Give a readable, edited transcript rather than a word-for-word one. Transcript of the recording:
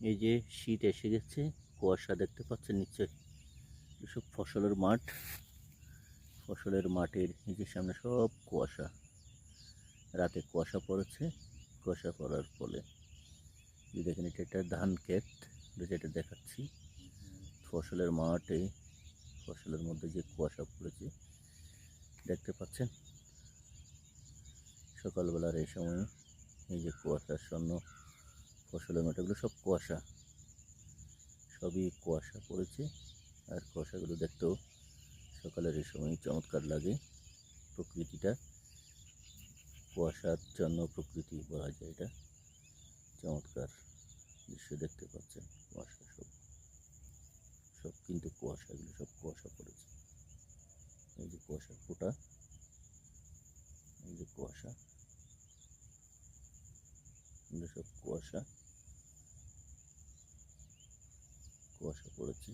এই যে শীত এসে গেছে, কুয়াশা দেখতে পাচ্ছেন নিশ্চয়ই। এসব ফসলের মাঠ, ফসলের মাঠের এই যে সামনে সব কুয়াশা। রাতে কুয়াশা পড়েছে, কুয়াশা পড়ার ফলে যে দেখেন এটা একটা ধান ক্ষেত, যেটা দেখাচ্ছি। ফসলের মাঠে ফসলের মধ্যে যে কুয়াশা পড়েছে দেখতে পাচ্ছেন। সকালবেলার এই সময় এই যে কুয়াশাচ্ছন্ন ফসলের মাঠগুলো সব কুয়াশা, সবই কুয়াশা পড়েছে। আর কুয়াশাগুলো দেখতেও সকালের এই সময় চমৎকার লাগে। প্রকৃতিটা কুয়াশাচ্ছন্ন প্রকৃতি বলা যায়, এটা চমৎকার দৃশ্য দেখতে পাচ্ছেন। কুয়াশা সব সব কিন্তু কুয়াশা, এগুলো সব কুয়াশা পড়েছে। এই যে কুয়াশার ফোঁটা, এই যে কুয়াশা, এগুলো সব কুয়াশা, কুয়াশা পড়েছে।